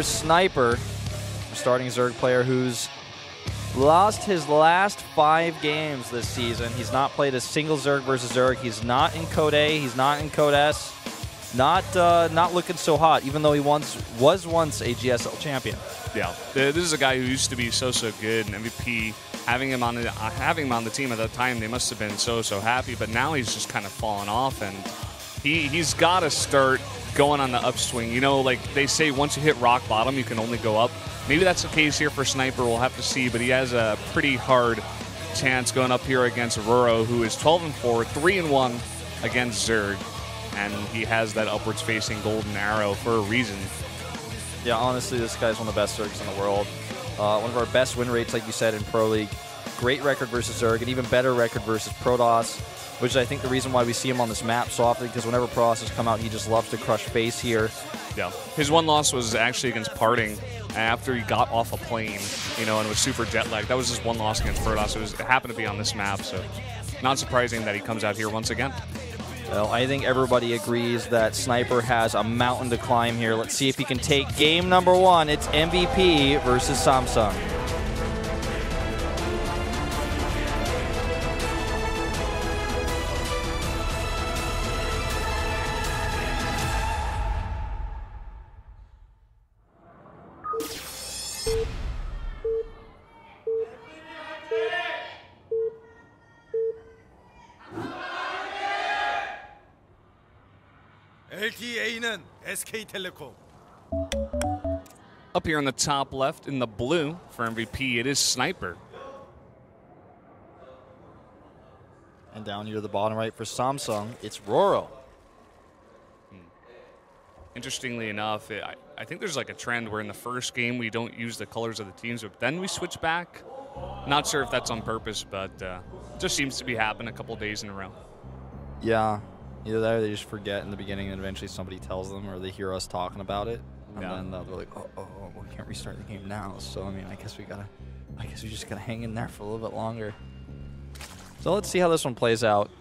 Sniper, starting Zerg player who's lost his last 5 games this season. He's not played a single Zerg versus Zerg. He's not in Code A. He's not in Code S. Not looking so hot, even though he was once a GSL champion. Yeah, this is a guy who used to be so good in MVP. Having him on the team at that time, they must have been so happy. But now he's just kind of fallen off, and he's got to start going on the upswing. You know, like they say, once you hit rock bottom, you can only go up. Maybe that's the case here for Sniper. We'll have to see, but he has a pretty hard chance going up here against RorO, who is 12-4, 3-1 against Zerg, and he has that upwards facing golden arrow for a reason. Yeah, honestly, this guy's one of the best Zergs in the world. One of our best win rates, like you said, in Pro League. Great record versus Zerg, and even better record versus Protoss, which is, I think, the reason why we see him on this map so often, because whenever Protoss has come out, he just loves to crush face here. Yeah, his one loss was actually against Parting after he got off a plane, you know, and was super jet lagged. That was his one loss against Protoss. It happened to be on this map, so not surprising that he comes out here once again. Well, I think everybody agrees that Sniper has a mountain to climb here. Let's see if he can take game number 1. It's MVP versus Samsung. LTA는 SK텔레콤. Up here on the top left in the blue for MVP, it is Sniper. And down here to the bottom right for Samsung, it's RorO. Interestingly enough, I think there's like a trend where in the first game we don't use the colors of the teams, but then we switch back. Not sure if that's on purpose, but just seems to be happening a couple days in a row. Yeah. Either that or they just forget in the beginning and eventually somebody tells them, or they hear us talking about it. And then they're like, oh, we can't restart the game now. So, I mean, I guess we just gotta hang in there for a little bit longer. So let's see how this one plays out.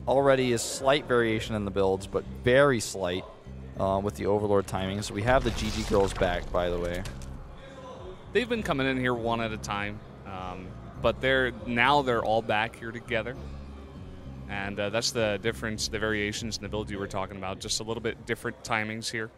Already a slight variation in the builds, but very slight with the Overlord timing. So we have the GG girls back, by the way. They've been coming in here one at a time, but they're all back here together. And that's the difference, the variations in the build you were talking about. Just a little bit different timings here.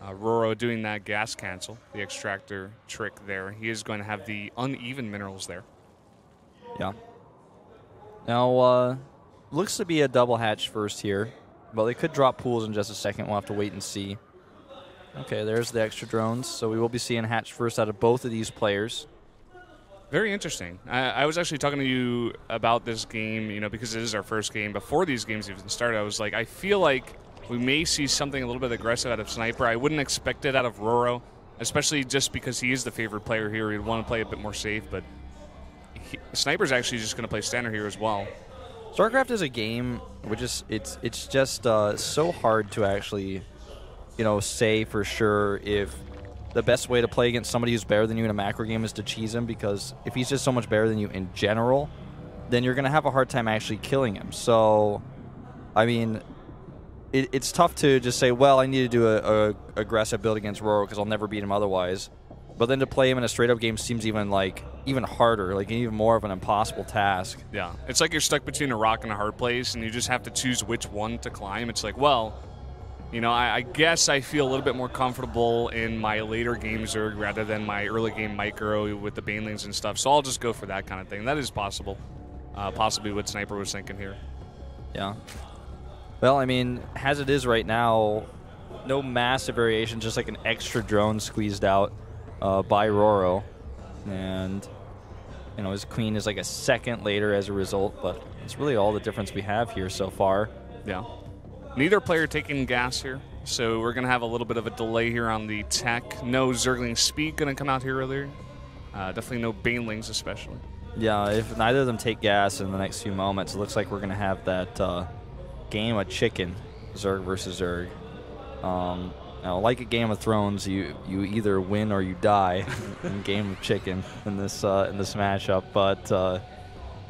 RorO doing that gas cancel, the extractor trick there. He is going to have the uneven minerals there. Yeah. Now, looks to be a double hatch first here. But they could drop pools in just a second. We'll have to wait and see. Okay, there's the extra drones. So we will be seeing hatch first out of both of these players. Very interesting. I was actually talking to you about this game, you know, because it is our first game. Before these games even started, I was like, I feel like we may see something a little bit aggressive out of Sniper. I wouldn't expect it out of RorO, especially just because he is the favorite player here. He'd want to play a bit more safe, but Sniper's actually just going to play standard here as well. StarCraft is a game which is it's just so hard to actually, you know, say for sure if the best way to play against somebody who's better than you in a macro game is to cheese him, because if he's just so much better than you in general, then you're going to have a hard time actually killing him. So, I mean, it's tough to just say, well, I need to do a aggressive build against RorO because I'll never beat him otherwise. But then to play him in a straight-up game seems even harder, like even more of an impossible task. Yeah, it's like you're stuck between a rock and a hard place, and you just have to choose which one to climb. It's like, well, you know, I guess I feel a little bit more comfortable in my later game Zerg rather than my early game micro with the banelings and stuff. So I'll just go for that kind of thing. That is possible. Possibly what Sniper was thinking here. Yeah. Well, I mean, as it is right now, no massive variation, just like an extra drone squeezed out by RorO. And, you know, his queen is like a second later as a result, but it's really all the difference we have here so far. Yeah. Neither player taking gas here, so we're going to have a little bit of a delay here on the tech. No Zergling speed going to come out here earlier. Definitely no banelings especially. Yeah, if neither of them take gas in the next few moments, it looks like we're going to have that game of chicken, Zerg versus Zerg. Now, like a Game of Thrones, you either win or you die in Game of Chicken in this matchup, but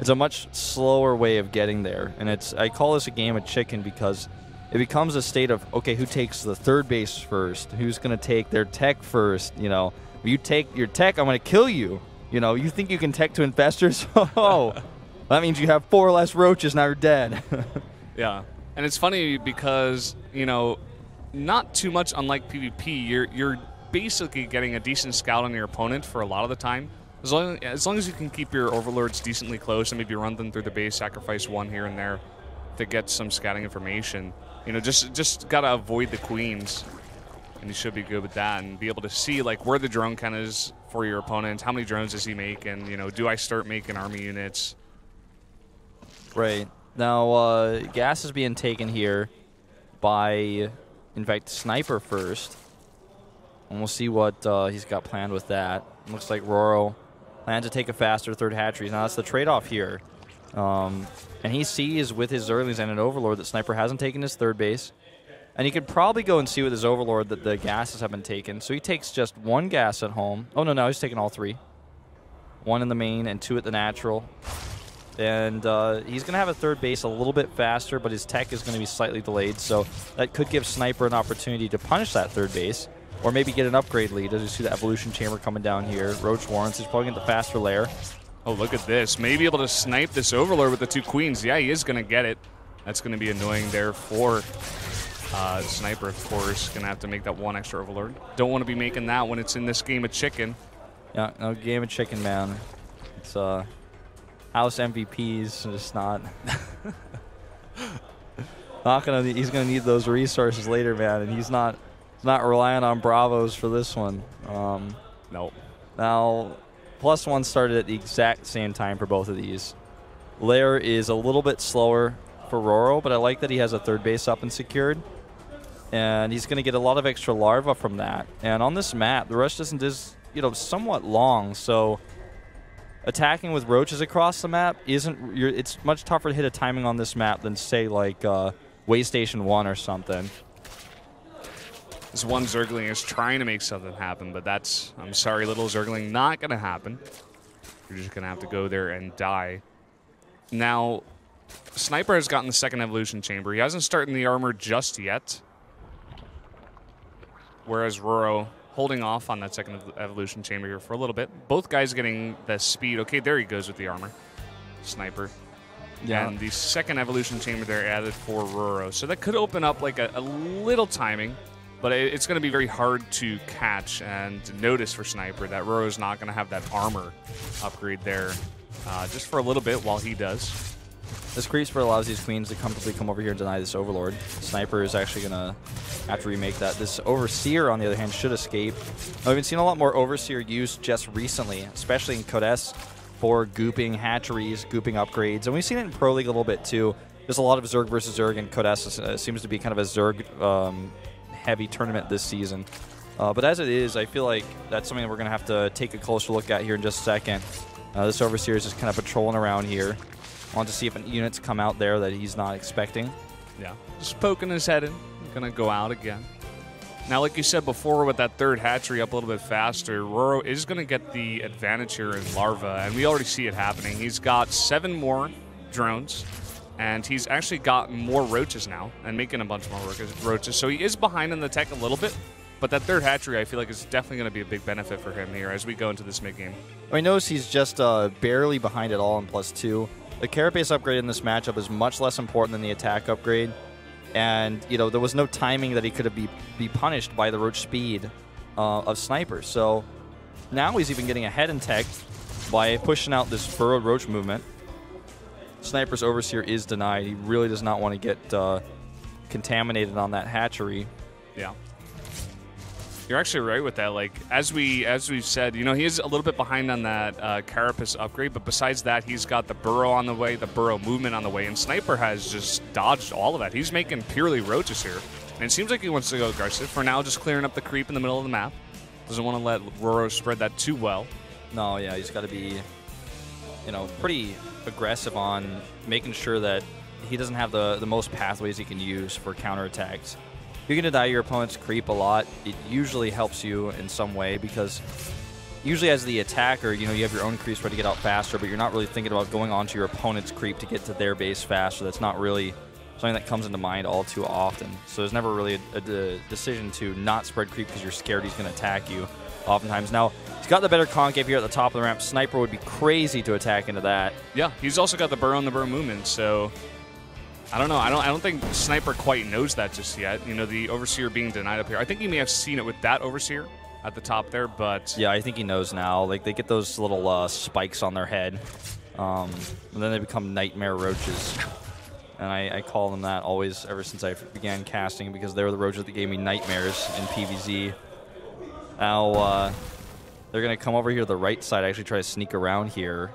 it's a much slower way of getting there, and I call this a game of chicken because it becomes a state of, okay, who takes the third base first? Who's going to take their tech first? You know, if you take your tech, I'm going to kill you. You know, you think you can tech to infestors? Oh, that means you have 4 less roaches, now you're dead. Yeah. And it's funny because, you know, not too much unlike PvP, you're basically getting a decent scout on your opponent for a lot of the time. As long as you can keep your overlords decently close and maybe run them through the base, sacrifice one here and there to get some scouting information. You know, just gotta avoid the queens, and you should be good with that, and be able to see like where the drone count is for your opponent, how many drones does he make, and you know, do I start making army units? Right. Now, gas is being taken here by, in fact, Sniper first. And we'll see what he's got planned with that. Looks like RorO plans to take a faster third hatchery. Now, that's the trade-off here. And he sees with his Zerglings and an Overlord that Sniper hasn't taken his third base. And he could probably go and see with his Overlord that the gases have been taken. So he takes just 1 gas at home. Oh, no, he's taking all 3. 1 in the main and 2 at the natural. And he's going to have a third base a little bit faster, but his tech is going to be slightly delayed. So that could give Sniper an opportunity to punish that third base, or maybe get an upgrade lead. As you see the evolution chamber coming down here. Roach Warrens, he's probably getting the faster layer. Oh, look at this. Maybe able to snipe this Overlord with the 2 queens. Yeah, he is going to get it. That's going to be annoying there for Sniper, of course. Going to have to make that 1 extra Overlord. Don't want to be making that when it's in this game of chicken. Yeah, no game of chicken, man. It's house MVPs, just not he's gonna need those resources later, man, and he's not relying on Bravos for this one. Nope. Now, +1 started at the exact same time for both of these. Lair is a little bit slower for RorO, but I like that he has a third base up and secured, and he's gonna get a lot of extra larva from that. And on this map, the rush distance is, you know, somewhat long, so attacking with roaches across the map it's much tougher to hit a timing on this map than, say, like Waystation 1 or something. This one Zergling is trying to make something happen, but that's, I'm sorry, little Zergling, not going to happen. You're just going to have to go there and die. Now, Sniper has gotten the 2nd evolution chamber. He hasn't started the armor just yet, whereas RorO holding off on that 2nd evolution chamber here for a little bit. Both guys getting the speed. Okay, there he goes with the armor. Sniper. Yeah. And the 2nd evolution chamber there added for RorO. So that could open up like a little timing, but it's going to be very hard to catch and notice for Sniper that RorO is not going to have that armor upgrade there just for a little bit while he does. This creep spur allows these queens to comfortably come over here and deny this Overlord. Sniper is actually going to have to remake that. This Overseer, on the other hand, should escape. I've been seeing a lot more Overseer used just recently, especially in Code S, for gooping hatcheries, gooping upgrades. And we've seen it in Pro League a little bit, too. There's a lot of Zerg versus Zerg, and Code S seems to be kind of a Zerg-heavy tournament this season. But as it is, I feel like that's something that we're going to have to take a closer look at here in just a second. This Overseer is just kind of patrolling around here. Want to see if an unit's come out there that he's not expecting. Yeah, just poking his head in. Gonna go out again. Now, like you said before, with that 3rd hatchery up a little bit faster, RorO is gonna get the advantage here in larva, and we already see it happening. He's got 7 more drones, and he's actually got more roaches now, and making a bunch more roaches. So he is behind in the tech a little bit, but that 3rd hatchery, I feel like, is definitely gonna be a big benefit for him here as we go into this mid-game. I notice he's just barely behind at all in +2. The carapace upgrade in this matchup is much less important than the attack upgrade. And, you know, there was no timing that he could be punished by the roach speed of Sniper. So now he's even getting ahead in tech by pushing out this burrowed roach movement. Sniper's Overseer is denied. He really does not want to get contaminated on that hatchery. Yeah. You're actually right with that. Like, as we've said, you know, he is a little bit behind on that carapace upgrade, but besides that, he's got the burrow on the way, the burrow movement on the way, and Sniper has just dodged all of that. He's making purely roaches here, and it seems like he wants to go aggressive. For now, just clearing up the creep in the middle of the map. Doesn't want to let RorO spread that too well. No, yeah, he's got to be, you know, pretty aggressive on making sure that he doesn't have the most pathways he can use for counterattacks. If you can deny your opponent's creep a lot, it usually helps you in some way, because usually as the attacker, you know, you have your own creeps ready to get out faster, but you're not really thinking about going onto your opponent's creep to get to their base faster. That's not really something that comes into mind all too often. So there's never really a decision to not spread creep because you're scared he's going to attack you oftentimes. Now, he's got the better concave here at the top of the ramp. Sniper would be crazy to attack into that. Yeah, he's also got the burrow and the burrow movement, so I don't know. I don't think Sniper quite knows that just yet. You know, the Overseer being denied up here. I think he may have seen it with that Overseer at the top there, but yeah, I think he knows now. Like, they get those little spikes on their head, and then they become nightmare roaches. And I call them that always ever since I began casting, because they were the roaches that gave me nightmares in PvZ. Now, they're going to come over here to the right side, actually try to sneak around here.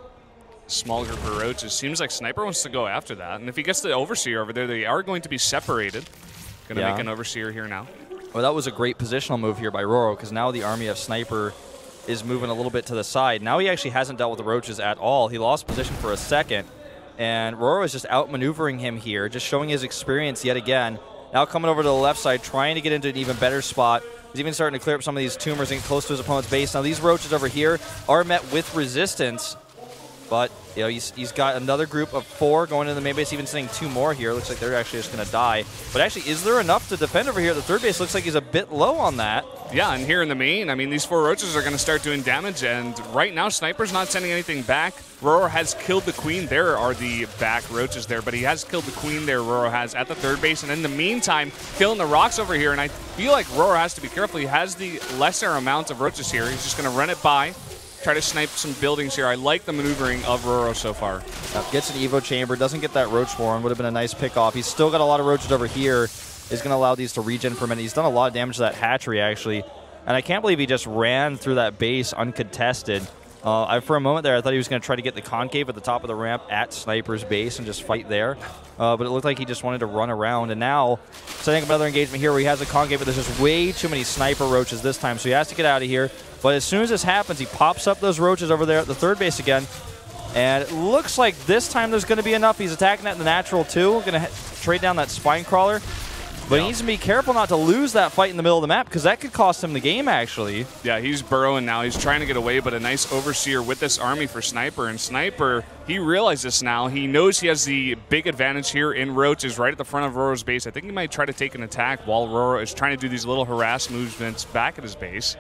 Small group of roaches. Seems like Sniper wants to go after that. And if he gets the Overseer over there, they are going to be separated. Going to make an Overseer here now. Well, that was a great positional move here by RorO, because now the army of Sniper is moving a little bit to the side. Now he actually hasn't dealt with the roaches at all. He lost position for a second, and RorO is just outmaneuvering him here, just showing his experience yet again. Now coming over to the left side, trying to get into an even better spot. He's even starting to clear up some of these tumors and get close to his opponent's base. Now these roaches over here are met with resistance, but you know, he's got another group of 4 going into the main base, even sending 2 more here. Looks like they're actually just going to die. But actually, is there enough to defend over here at the third base? Looks like he's a bit low on that. Yeah, and here in the main, I mean, these 4 roaches are going to start doing damage, and right now, Sniper's not sending anything back. RorO has killed the queen. There are the back roaches there, but he has killed the queen there, RorO has, at the third base. And in the meantime, killing the rocks over here, and I feel like RorO has to be careful. He has the lesser amount of roaches here. He's just going to run it by. Try to snipe some buildings here. I like the maneuvering of RorO so far. Gets an Evo chamber, doesn't get that roach swarm. Would have been a nice pick off. He's still got a lot of roaches over here. Is going to allow these to regen for a minute. He's done a lot of damage to that hatchery, actually. And I can't believe he just ran through that base uncontested. For a moment there, I thought he was going to try to get the concave at the top of the ramp at Sniper's base and just fight there. But it looked like he just wanted to run around. And now, setting up another engagement here where he has a concave, but there's just way too many Sniper roaches this time. So he has to get out of here. But as soon as this happens, he pops up those roaches over there at the third base again. And it looks like this time there's going to be enough. He's attacking that in the natural, too. Going to trade down that spine crawler. But he needs to be careful not to lose that fight in the middle of the map, because that could cost him the game, actually. Yeah, he's burrowing now. He's trying to get away, but a nice Overseer with this army for Sniper. And Sniper, he realizes this now. He knows he has the big advantage here in roaches right at the front of RorO's base. I think he might try to take an attack while RorO is trying to do these little harass movements back at his base.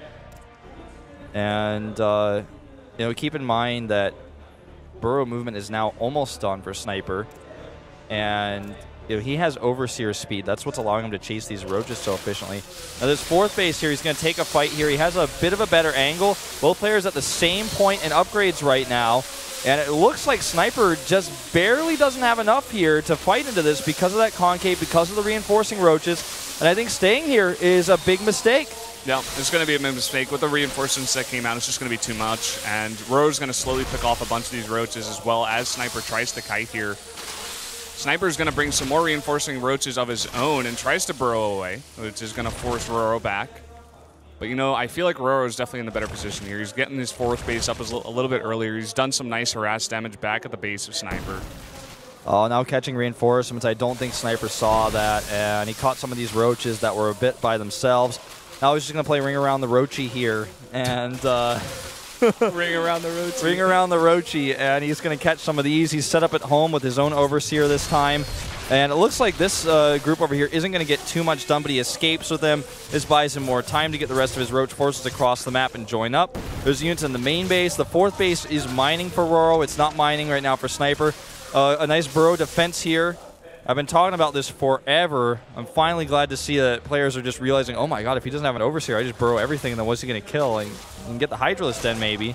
And, you know, keep in mind that burrow movement is now almost done for Sniper. And you know, he has Overseer speed. That's what's allowing him to chase these roaches so efficiently. Now this fourth base here, he's going to take a fight here. He has a bit of a better angle. Both players at the same point in upgrades right now. And it looks like Sniper just barely doesn't have enough here to fight into this because of that concave, because of the reinforcing roaches. And I think staying here is a big mistake. Yeah, it's going to be a mistake. With the reinforcements that came out, it's just going to be too much. And RorO's going to slowly pick off a bunch of these roaches as well as Sniper tries to kite here. Sniper's going to bring some more reinforcing roaches of his own and tries to burrow away, which is going to force RorO back. But, you know, I feel like RorO is definitely in the better position here. He's getting his fourth base up a little bit earlier. He's done some nice harass damage back at the base of Sniper. Oh, now catching reinforcements. I don't think Sniper saw that, and he caught some of these roaches that were a bit by themselves. Now he's just going to play Ring Around the Roachy here, and Ring Around the Roachy. Ring Around the Roachy, and he's going to catch some of these. He's set up at home with his own Overseer this time. And it looks like this group over here isn't going to get too much done, but he escapes with them. This buys him more time to get the rest of his roach forces across the map and join up. There's units in the main base. The fourth base is mining for RorO. It's not mining right now for Sniper. A nice burrow defense here. I've been talking about this forever. I'm finally glad to see that players are just realizing, oh my god, if he doesn't have an Overseer, I just burrow everything, and then what's he going to kill? And you can get the Hydralisk Den maybe.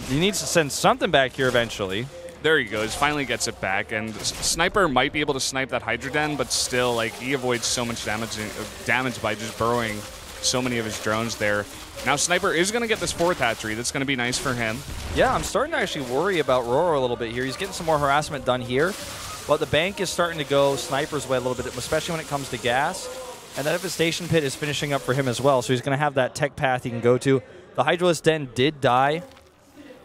He needs to send something back here eventually. There he goes. Finally gets it back. And Sniper might be able to snipe that Hydra Den, but still, like, he avoids so much damage by just burrowing so many of his drones there. Now Sniper is going to get this fourth hatchery. That's going to be nice for him. Yeah, I'm starting to actually worry about RorO a little bit here. He's getting some more harassment done here. But the bank is starting to go Sniper's way a little bit, especially when it comes to gas. And that Devastation Pit is finishing up for him as well, so he's going to have that tech path he can go to. The Hydralisk Den did die,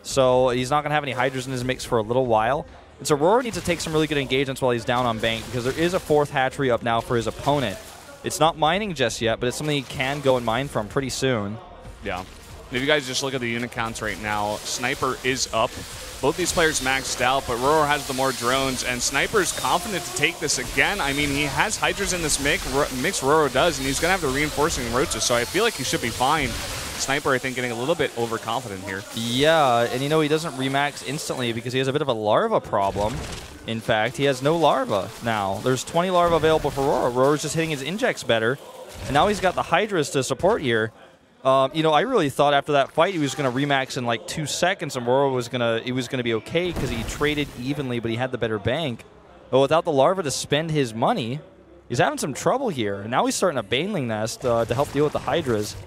so he's not going to have any Hydras in his mix for a little while. And so RorO needs to take some really good engagements while he's down on bank, because there is a fourth hatchery up now for his opponent. It's not mining just yet, but it's something he can go and mine from pretty soon. Yeah. If you guys just look at the unit counts right now, Sniper is up. Both these players maxed out, but RorO has the more drones, and Sniper's confident to take this again. I mean, he has Hydras in this mix, RorO does, and he's going to have the reinforcing roaches, so I feel like he should be fine. Sniper, I think, getting a little bit overconfident here. Yeah, and he doesn't remax instantly because he has a bit of a larva problem. In fact, he has no larva now. There's 20 larva available for RorO. RorO's just hitting his injects better, and now he's got the Hydras to support here. I really thought after that fight he was going to remax in like 2 seconds, and RorO was gonna be okay because he traded evenly, but he had the better bank. But without the larva to spend his money, he's having some trouble here. And now he's starting a Baneling Nest to help deal with the Hydras.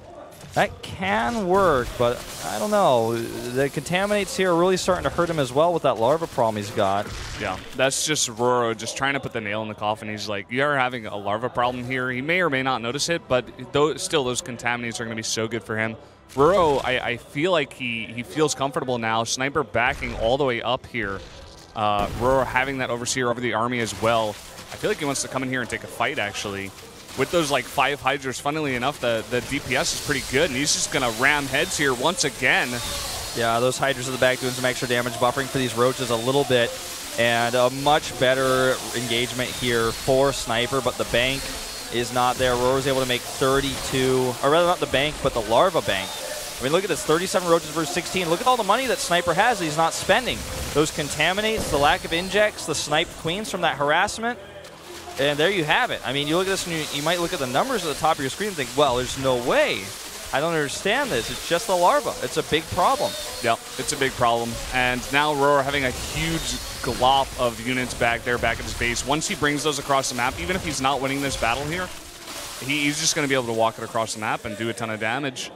That can work, but I don't know. The contaminates here are really starting to hurt him as well with that larva problem he's got. Yeah, that's just RorO just trying to put the nail in the coffin. He's like, you are having a larva problem here. He may or may not notice it, but still those contaminates are going to be so good for him. RorO, I feel like he feels comfortable now. Sniper backing all the way up here. RorO having that Overseer over the army as well. I feel like he wants to come in here and take a fight, actually. With those like 5 Hydras, funnily enough, the DPS is pretty good, and he's just going to ram heads here once again. Yeah, those Hydras at the back doing some extra damage, buffering for these roaches a little bit, and a much better engagement here for Sniper, but the bank is not there. RorO's able to make 32, or rather not the bank, but the larva bank. I mean, look at this, 37 roaches versus 16. Look at all the money that Sniper has that he's not spending. Those contaminates, the lack of injects, the sniped queens from that harassment. And there you have it. I mean, you look at this and you might look at the numbers at the top of your screen and think, well, there's no way. I don't understand this. It's just the larva. It's a big problem. Yep, it's a big problem. And now RorO having a huge glop of units back there, back at his base. Once he brings those across the map, even if he's not winning this battle here, he's just going to be able to walk it across the map and do a ton of damage.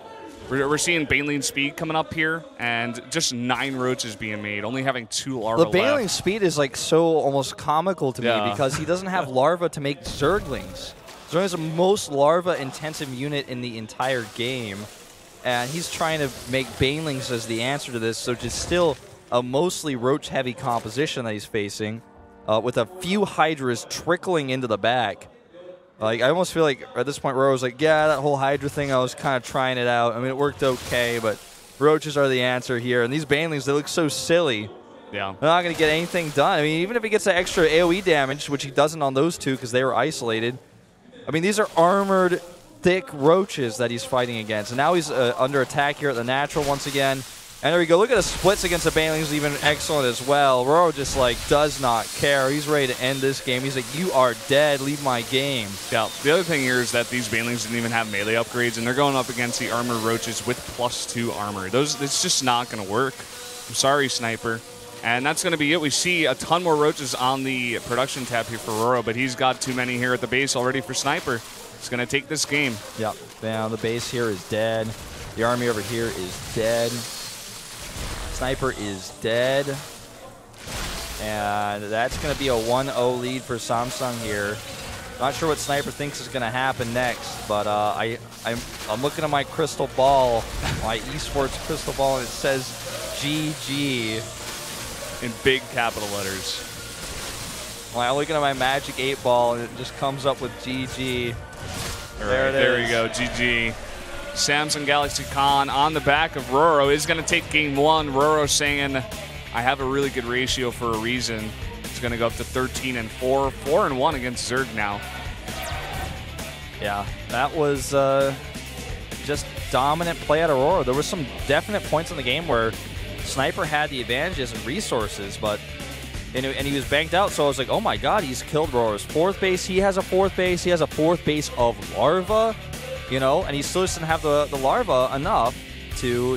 We're seeing Baneling speed coming up here, and just 9 roaches being made, only having 2 larvae left. The Baneling speed is like so almost comical to me because he doesn't have larva to make Zerglings. Zerglings is the most larva-intensive unit in the entire game, and he's trying to make Banelings as the answer to this, so just still a mostly roach-heavy composition that he's facing, with a few Hydras trickling into the back. Like, I almost feel like at this point, RorO was like, yeah, that whole Hydra thing, I was kind of trying it out. I mean, it worked okay, but roaches are the answer here. And these Banelings, they look so silly. Yeah. They're not going to get anything done. I mean, even if he gets that extra AoE damage, which he doesn't on those 2 because they were isolated. I mean, these are armored, thick roaches that he's fighting against. And now he's under attack here at the natural once again. And there we go. Look at the splits against the Banelings, even excellent as well. RorO just, like, does not care. He's ready to end this game. He's like, you are dead. Leave my game. Yeah. The other thing here is that these Banelings didn't even have melee upgrades, and they're going up against the armored roaches with +2 armor. It's just not going to work. I'm sorry, Sniper. And that's going to be it. We see a ton more roaches on the production tab here for RorO, but he's got too many here at the base already for Sniper. He's going to take this game. Yep. Now the base here is dead. The army over here is dead. Sniper is dead. And that's going to be a 1-0 lead for Samsung here. Not sure what Sniper thinks is going to happen next, but I'm looking at my crystal ball, my esports crystal ball, and it says GG. In big capital letters. Well, I'm looking at my Magic 8 ball, and it just comes up with GG. There you go, GG. Samsung Galaxy Con on the back of RorO is going to take game 1. RorO saying, I have a really good ratio for a reason. It's going to go up to 13-4, 4-1 against Zerg now. Yeah, that was just dominant play out of RorO. There were some definite points in the game where Sniper had the advantages and resources, but and he was banked out, so I was like, oh my god, he's killed RorO's 4th base. He has a 4th base. He has a 4th base of larva, and he still doesn't have the larva enough to